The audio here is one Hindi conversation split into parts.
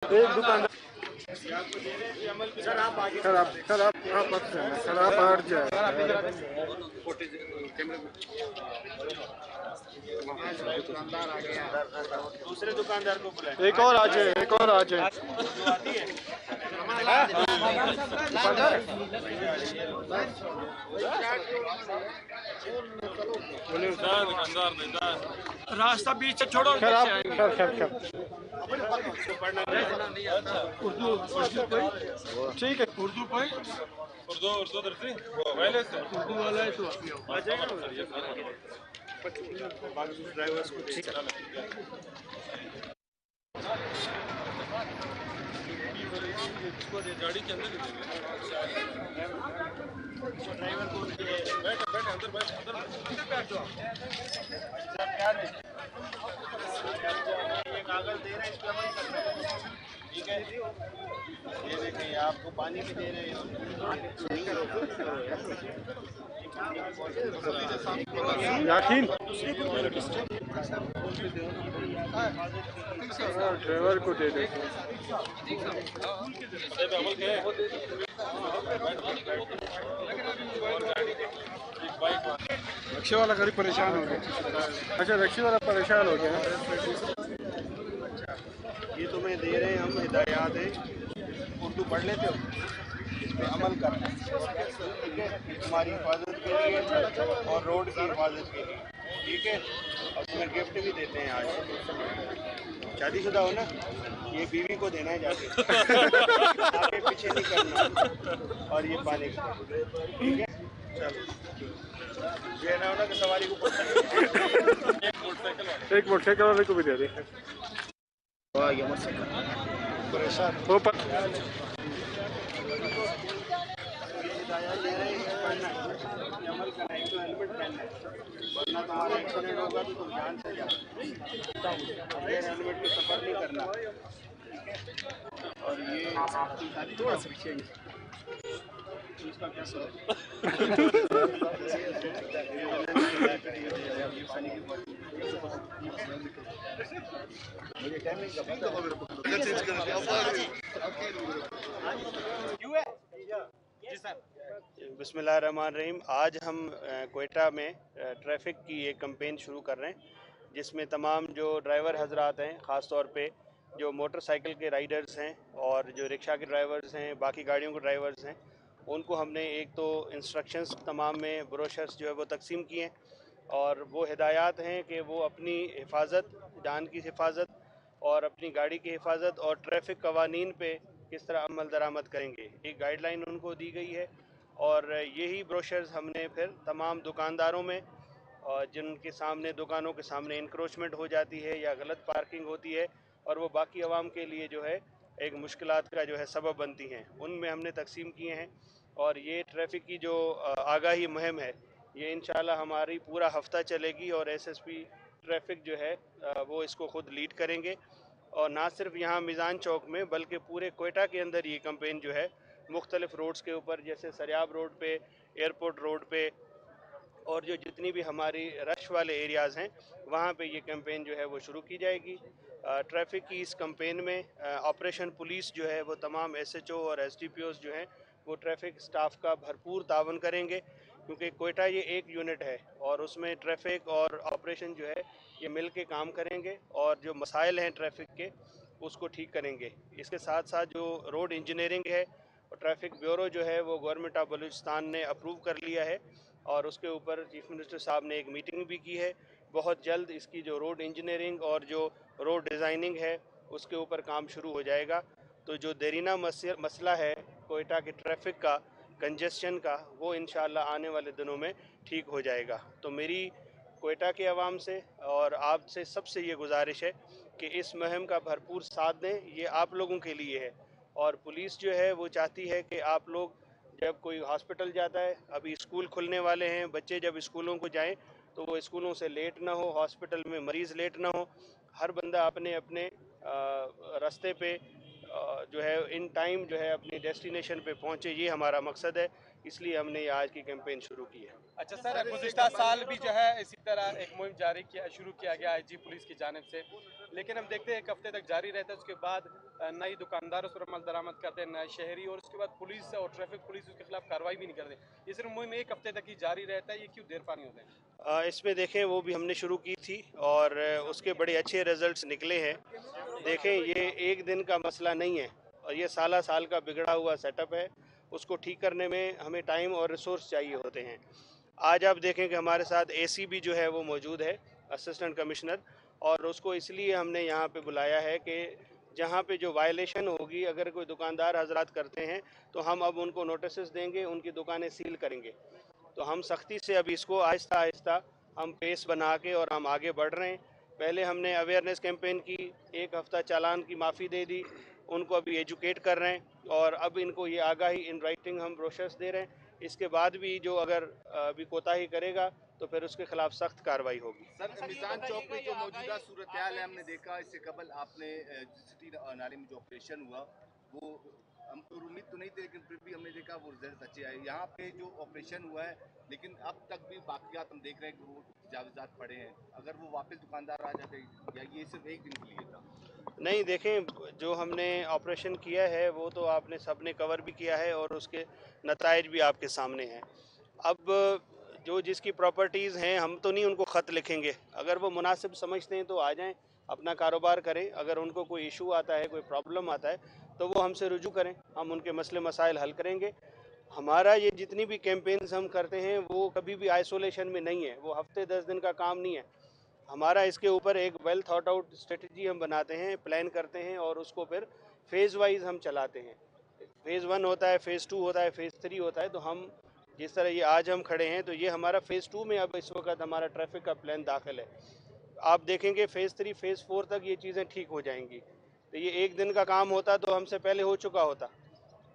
एक दुकानदार सर आप हट जाए। दूसरे दुकानदार को बुलाए। एक और आ जाए, एक और आ जाए। रास्ता बीच से छोड़ो। उर्दू ठीक है। उर्दू कोई उर्दू दर्जी उर्दू वाला है तो आ जाएगा बाकी ड्राइवर्स को ठीक है। गाड़ी के अंदर ड्राइवर को बैठ अंदर बैठ जाओ। ये कागज दे रहे हैं, इस पे अमल करना है। ठीक है, ये देखें आपको पानी भी दे रहे हैं। याकीन ड्राइवर को दे दे। रिक्शे वाला गरीब परेशान हो गया। अच्छा रिक्शे वाला परेशान हो गया। ये तुम्हें दे रहे हैं हम हिदायत है, उर्दू पढ़ लेते हो, इस पर अमल करना है। ठीक है, तुम्हारी हिफाजत के लिए और रोड की हिफाजत के लिए। ठीक है, और तुम्हें गिफ्ट भी देते हैं आज। शादीशुदा हो ना, ये बीवी को देना है जाके। आगे पीछे नहीं करना और ये पाने का। ठीक है, चलो ये ना होना कि सवारी को एक मोटरसाइकिल वाले को भी दे दे। परेशान हो पर अमल करना है, तो हेलमेट पहनना है, वरना तुम्हारा एक्सीडेंट होगा तो तुम जान से जाओ। बगैर हेलमेट के सफर नहीं करना। ठीक है, और ये थोड़ा सा पीछे इसका क्या बिस्मिल्लाहिर्रहमानिर्रहीम। आज हम क्वेटा में ट्रैफिक की एक कैंपेन शुरू कर रहे हैं, जिसमें तमाम जो ड्राइवर हजरात हैं, ख़ास तौर पे जो मोटरसाइकिल के राइडर्स हैं और जो रिक्शा के ड्राइवर्स हैं, बाकी गाड़ियों के ड्राइवर्स हैं, उनको हमने एक तो इंस्ट्रक्शंस तमाम में ब्रोशर्स जो है वो तकसीम किए हैं और वो हिदायत हैं कि वो अपनी हिफाजत, जान की हिफाजत और अपनी गाड़ी की हिफाजत और ट्रैफिक कवानीन पे किस तरह अमल दरामद करेंगे, एक गाइडलाइन उनको दी गई है। और यही ब्रोशर्स हमने फिर तमाम दुकानदारों में और जिनके सामने दुकानों के सामने इंक्रोचमेंट हो जाती है या गलत पार्किंग होती है और वो बाकी आवाम के लिए जो है एक मुश्किलात का जो है सबब बनती हैं, उनमें हमने तकसीम किए हैं। और ये ट्रैफिक की जो आगाही मुहिम है, ये इंशाल्लाह हमारी पूरा हफ्ता चलेगी और एसएसपी ट्रैफिक जो है वो इसको ख़ुद लीड करेंगे। और ना सिर्फ यहाँ मिज़ान चौक में बल्कि पूरे क्वेटा के अंदर ये कैंपेन जो है मुख्तलिफ़ रोड्स के ऊपर, जैसे सरियाब रोड पे, एयरपोर्ट रोड पे और जो जितनी भी हमारी रश वाले एरियाज़ हैं, वहाँ पे ये कैंपेन जो है वो शुरू की जाएगी। ट्रैफिक की इस कैंपेन में ऑपरेशन पुलिस जो है वो तमाम एसएचओ और एसडीपीओज़ जो हैं वो ट्रैफिक स्टाफ का भरपूर तावन करेंगे, क्योंकि क्वेटा ये एक यूनिट है और उसमें ट्रैफिक और ऑपरेशन जो है ये मिल के काम करेंगे और जो मसाइल हैं ट्रैफिक के उसको ठीक करेंगे। इसके साथ साथ जो रोड इंजीनियरिंग है और ट्रैफिक ब्यूरो जो है वो गवर्नमेंट ऑफ बलूचिस्तान ने अप्रूव कर लिया है और उसके ऊपर चीफ मिनिस्टर साहब ने एक मीटिंग भी की है। बहुत जल्द इसकी जो रोड इंजीनियरिंग और जो रोड डिज़ाइनिंग है उसके ऊपर काम शुरू हो जाएगा। तो जो देरीना मसला है कोयटा के ट्रैफिक का, कंजेशन का, वो इंशाल्लाह आने वाले दिनों में ठीक हो जाएगा। तो मेरी कोयटा के अवाम से और आपसे सबसे ये गुजारिश है कि इस मुहिम का भरपूर साथ दें, ये आप लोगों के लिए है। और पुलिस जो है वो चाहती है कि आप लोग जब कोई हॉस्पिटल जाता है, अभी स्कूल खुलने वाले हैं, बच्चे जब स्कूलों को जाएं तो वो स्कूलों से लेट ना हो, हॉस्पिटल में मरीज़ लेट ना हो, हर बंदा अपने अपने रास्ते पे जो है इन टाइम जो है अपनी डेस्टिनेशन पे पहुंचे, ये हमारा मकसद है। इसलिए हमने ये आज की कैंपेन शुरू की है। अच्छा सर, गुज़िश्ता साल भी जो है इसी तरह एक मुहिम शुरू किया गया आईजी पुलिस की जानिब से, लेकिन हम देखते हैं एक हफ्ते तक जारी रहता है, उसके बाद नई दुकानदारों पर माल दरामद करते हैं, नए शहरी, और उसके बाद पुलिस और ट्रैफिक पुलिस उसके खिलाफ कार्रवाई भी नहीं करते। ये सिर्फ मुहिम 1 हफ्ते तक ही जारी रहता है, ये क्यों देर पानी होता है? इसमें देखें वो भी हमने शुरू की थी और उसके बड़े अच्छे रिजल्ट्स निकले हैं। देखें ये एक दिन का मसला नहीं है और ये साला साल का बिगड़ा हुआ सेटअप है। उसको ठीक करने में हमें टाइम और रिसोर्स चाहिए होते हैं। आज आप देखें कि हमारे साथ एसीबी जो है वो मौजूद है, असिस्टेंट कमिश्नर, और उसको इसलिए हमने यहाँ पे बुलाया है कि जहाँ पे जो वायलेशन होगी, अगर कोई दुकानदार हजरात करते हैं तो हम अब उनको नोटिस देंगे, उनकी दुकानें सील करेंगे। तो हम सख्ती से अभी इसको आहिस्ता आहिस्ता हम पेस बना के और हम आगे बढ़ रहे हैं। पहले हमने अवेयरनेस कैंपेन की, 1 हफ्ता चालान की माफ़ी दे दी, उनको अभी एजुकेट कर रहे हैं और अब इनको ये आगाही इन राइटिंग हम ब्रोशर्स दे रहे हैं। इसके बाद भी जो अगर अभी कोताही करेगा तो फिर उसके खिलाफ सख्त कार्रवाई होगी। सर, मिजान चौक में जो मौजूदा सूरत हाल है, हमने देखा इससे कबल आपने सिटी नाले में जो ऑपरेशन हुआ वो हम तो उम्मीद तो नहीं थी, लेकिन फिर भी हमने देखा वो रिजल्ट अच्छे आए। यहाँ पे जो ऑपरेशन हुआ है, लेकिन अब तक भी बाकियात हम देख रहे हैं कि वो तजावुज़ात पड़े हैं। अगर वो वापस दुकानदार आ जाते या ये सिर्फ एक दिन के लिए था? नहीं, देखें जो हमने ऑपरेशन किया है वो तो आपने सबने कवर भी किया है और उसके नताइज भी आपके सामने हैं। अब जो जिसकी प्रॉपर्टीज़ हैं हम तो नहीं उनको ख़त लिखेंगे, अगर वो मुनासिब समझते हैं तो आ जाएं, अपना कारोबार करें। अगर उनको कोई इशू आता है, कोई प्रॉब्लम आता है तो वो हमसे रुजू करें, हम उनके मसले मसाइल हल करेंगे। हमारा ये जितनी भी कैंपेन्स हम करते हैं वो कभी भी आइसोलेशन में नहीं है, वो हफ्ते 10 दिन का काम नहीं है। हमारा इसके ऊपर एक वेल थॉट आउट स्ट्रेटजी हम बनाते हैं, प्लान करते हैं और उसको फिर फेज़ वाइज हम चलाते हैं। फ़ेज़ 1 होता है, फ़ेज़ 2 होता है, फ़ेज़ 3 होता है। तो हम जिस तरह ये आज हम खड़े हैं तो ये हमारा फ़ेज़ 2 में अब इस वक्त हमारा ट्रैफिक का प्लान दाखिल है। आप देखेंगे फ़ेज़ 3, फ़ेज़ 4 तक ये चीज़ें ठीक हो जाएंगी। तो ये एक दिन का काम होता तो हमसे पहले हो चुका होता।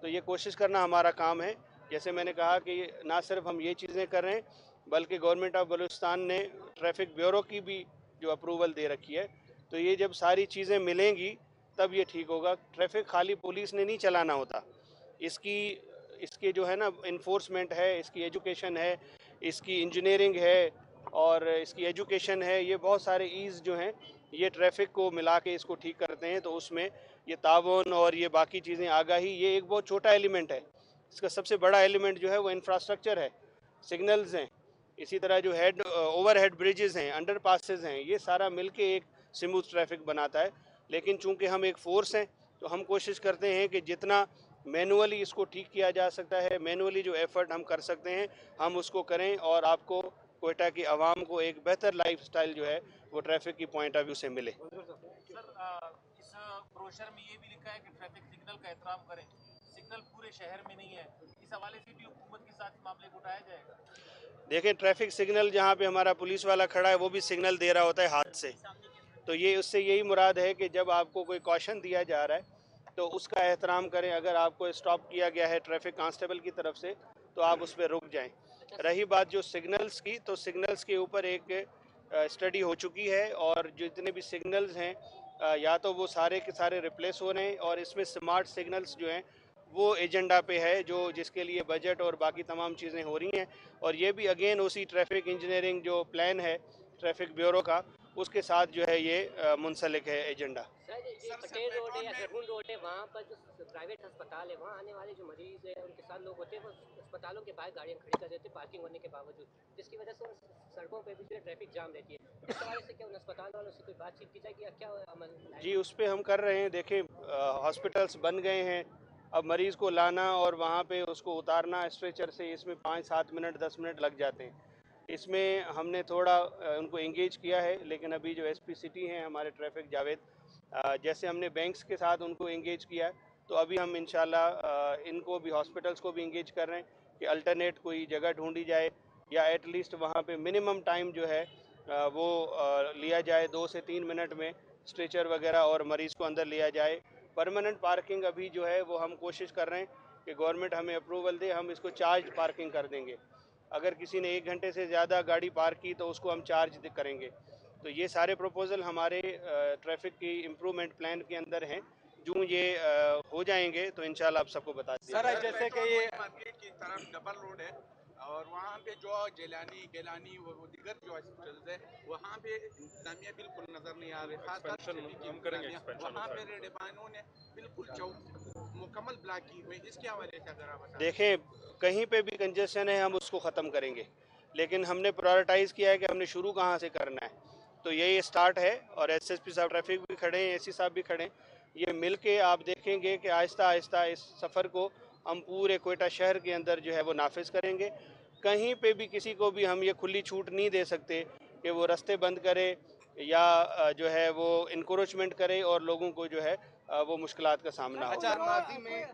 तो ये कोशिश करना हमारा काम है। जैसे मैंने कहा कि ना सिर्फ हम ये चीज़ें कर रहे हैं, बल्कि गवर्नमेंट ऑफ बलूचिस्तान ने ट्रैफिक ब्यूरो की भी जो अप्रूवल दे रखी है। तो ये जब सारी चीज़ें मिलेंगी तब ये ठीक होगा। ट्रैफिक खाली पुलिस ने नहीं चलाना होता, इसकी इसके जो है ना इन्फोर्समेंट है, इसकी एजुकेशन है, इसकी इंजीनियरिंग है और इसकी एजुकेशन है। ये बहुत सारे ईज़ जो हैं ये ट्रैफिक को मिला के इसको ठीक करते हैं। तो उसमें ये ताउन और ये बाकी चीज़ें, आगाही, ये एक बहुत छोटा एलिमेंट है। इसका सबसे बड़ा एलिमेंट जो है वो इंफ्रास्ट्रक्चर है, सिग्नल्स हैं, इसी तरह जो ओवर हेड ब्रिजेज़ हैं, अंडर पासेज हैं, ये सारा मिलके एक स्मूथ ट्रैफिक बनाता है। लेकिन चूंकि हम एक फ़ोर्स हैं तो हम कोशिश करते हैं कि जितना मैनुअली इसको ठीक किया जा सकता है, मैनुअली जो एफ़र्ट हम कर सकते हैं हम उसको करें और आपको कोयटा की आवाम को एक बेहतर लाइफस्टाइल जो है वो ट्रैफिक की पॉइंट ऑफ व्यू से मिले। सर, इस ब्रोशर में ये भी लिखा है कि ट्रैफिक सिग्नल का एहतराम करें। सिग्नल पूरे शहर में नहीं है, इस हवाले से भी हुकूमत के साथ मामले को उठाया जाएगा। देखें, ट्रैफिक सिग्नल जहाँ पे हमारा पुलिस वाला खड़ा है वो भी सिग्नल दे रहा होता है हाथ से। तो ये उससे यही मुराद है कि जब आपको कोई कॉशन दिया जा रहा है तो उसका एहतराम करें। अगर आपको स्टॉप किया गया है ट्रैफिक कांस्टेबल की तरफ से तो आप उस पर रुक जाएं। रही बात जो सिग्नल्स की, तो सिग्नल्स के ऊपर एक स्टडी हो चुकी है और जितने भी सिग्नल्स हैं या तो वो सारे के सारे रिप्लेस हो रहे हैं और इसमें स्मार्ट सिग्नल्स जो हैं वो एजेंडा पे है, जो जिसके लिए बजट और बाकी तमाम चीज़ें हो रही हैं। और ये भी अगेन उसी ट्रैफिक इंजीनियरिंग जो प्लान है ट्रैफिक ब्यूरो का, उसके साथ जो है ये मुंसलिक है एजेंडा। सर, ये पटेल रोड है या खरगुन रोड है, वहाँ पर जो प्राइवेट अस्पताल है, वहाँ आने वाले जो मरीज़ हैं उनके साथ लोग होते हैं, वो अस्पतालों के बाहर गाड़ियाँ खड़ी कर देते हैं पार्किंग होने के बावजूद, जिसकी वजह से सड़कों पे भी जो है ट्रैफिक जाम रहती है। इस हवाले से क्या उन अस्पताल वालों से कोई बातचीत की जाएगी या क्या अमल? जी, उस पर हम कर रहे हैं। देखें, हॉस्पिटल्स बन गए हैं, अब मरीज़ को लाना और वहाँ पे उसको उतारना स्ट्रेचर से, इसमें 5-7 मिनट 10 मिनट लग जाते हैं। इसमें हमने थोड़ा उनको एंगेज किया है, लेकिन अभी जो एसपी सिटी हैं हमारे ट्रैफिक जावेद, जैसे हमने बैंक्स के साथ उनको एंगेज किया, तो अभी हम इंशाल्लाह इनको भी, हॉस्पिटल्स को भी एंगेज कर रहे हैं कि अल्टरनेट कोई जगह ढूंढी जाए या एटलीस्ट वहाँ पे मिनिमम टाइम जो है वो लिया जाए, 2 से 3 मिनट में स्ट्रेचर वगैरह और मरीज़ को अंदर लिया जाए। परमानेंट पार्किंग अभी जो है वो हम कोशिश कर रहे हैं कि गवर्नमेंट हमें अप्रूवल दे, हम इसको चार्ज पार्किंग कर देंगे। अगर किसी ने 1 घंटे से ज़्यादा गाड़ी पार्क की तो उसको हम चार्ज करेंगे। तो ये सारे प्रपोजल हमारे ट्रैफिक की इम्प्रूवमेंट प्लान के अंदर हैं। जो ये हो जाएंगे तो इंशाल्लाह आप सबको बता देंगे। सर, जैसे कि ये मार्केट की तरफ डबल रोड है, और वहाँ पे जो जेलानी गेलानी वो दीगर जो हॉस्पिटल्स है वहाँ पे इंतजामिया बिल्कुल नज़र नहीं आ रही। वहाँ पे रेडबानों ने बिल्कुल मुकम्मल ब्लॉक की हुई। इसके हवाले से अगर आप बता देखें, कहीं पे भी कंजेशन है हम उसको ख़त्म करेंगे, लेकिन हमने प्रायोरिटाइज़ किया है कि हमने शुरू कहाँ से करना है। तो यही स्टार्ट है और एसएसपी साहब ट्रैफिक भी खड़े हैं, एसी साहब भी खड़े हैं। ये मिल के आप देखेंगे कि आहिस्ता आहिस्ता इस सफ़र को हम पूरे कोयटा शहर के अंदर जो है वो नाफिज करेंगे। कहीं पे भी किसी को भी हम ये खुली छूट नहीं दे सकते कि वो रास्ते बंद करे या जो है वो इंक्रोचमेंट करे और लोगों को जो है वो मुश्किलात का सामना हो। अच्छा, माजी में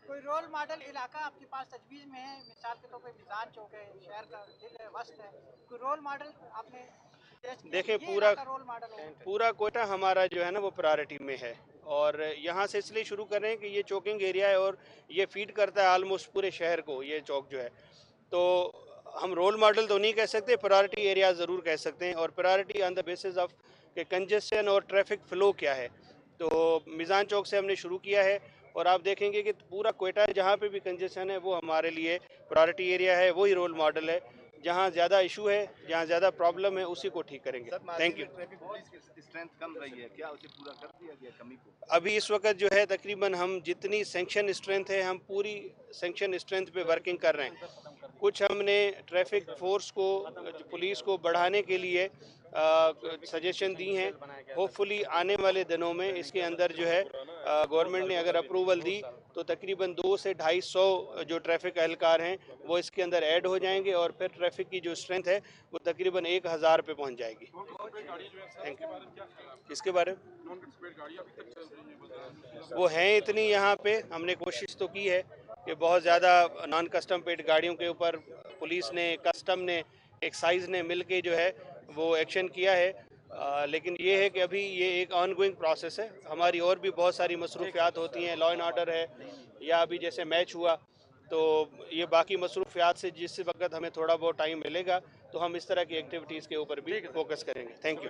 कोई रोल मॉडल इलाका आपके पास तजवीज़ में है? मिसाल के तौर पे मिजान चौक है, शहर का दिल है, वस्त है, कोई रोल मॉडल आपने देखें, पूरा कोयटा हमारा जो है ना वो प्रायोरिटी में है और यहाँ से इसलिए शुरू कर रहे हैं कि ये चौकिंग एरिया है और ये फीड करता है आलमोस्ट पूरे शहर को, ये चौक जो है। तो हम रोल मॉडल तो नहीं कह सकते, प्रायोरिटी एरिया ज़रूर कह सकते हैं और priority on the basis of कि कंजेशन और ट्रैफिक फ़्लो क्या है। तो मिज़ान चौक से हमने शुरू किया है और आप देखेंगे कि पूरा कोयटा जहाँ पे भी कंजेशन है वो हमारे लिए प्रायोरिटी एरिया है, वही रोल मॉडल है। जहाँ ज़्यादा इशू है, जहाँ ज़्यादा प्रॉब्लम है, उसी को ठीक करेंगे। Thank you. ट्रैफिक पुलिस की स्ट्रेंथ कम रही है, क्या उसे पूरा कर दिया गया कमी को? अभी इस वक्त जो है तकरीबन हम जितनी सेंक्शन स्ट्रेंथ है हम पूरी सेंक्शन स्ट्रेंथ पे वर्किंग कर रहे हैं। कुछ हमने ट्रैफिक फोर्स को, पुलिस को बढ़ाने के लिए सजेशन दी हैं। होपफुली आने वाले दिनों में इसके अंदर जो है गवर्नमेंट ने अगर अप्रूवल दी तो तकरीबन 200 से 250 जो ट्रैफिक एहलकार हैं वो इसके अंदर ऐड हो जाएंगे और फिर ट्रैफिक की जो स्ट्रेंथ है वो तकरीबन 1000 पे पहुंच जाएगी। Thank you. किसके बारे में? वो हैं इतनी यहाँ पे, हमने कोशिश तो की है कि बहुत ज़्यादा नॉन कस्टम पेड गाड़ियों के ऊपर पुलिस ने, कस्टम ने, एक्साइज ने मिल के जो है वो एक्शन किया है। लेकिन ये है कि अभी ये एक ऑनगोइंग प्रोसेस है। हमारी और भी बहुत सारी मसरूफियात होती हैं, लॉ एंड ऑर्डर है या अभी जैसे मैच हुआ, तो ये बाकी मसरूफियात से जिस वक्त हमें थोड़ा बहुत टाइम मिलेगा तो हम इस तरह की एक्टिविटीज़ के ऊपर भी फोकस करेंगे। Thank you.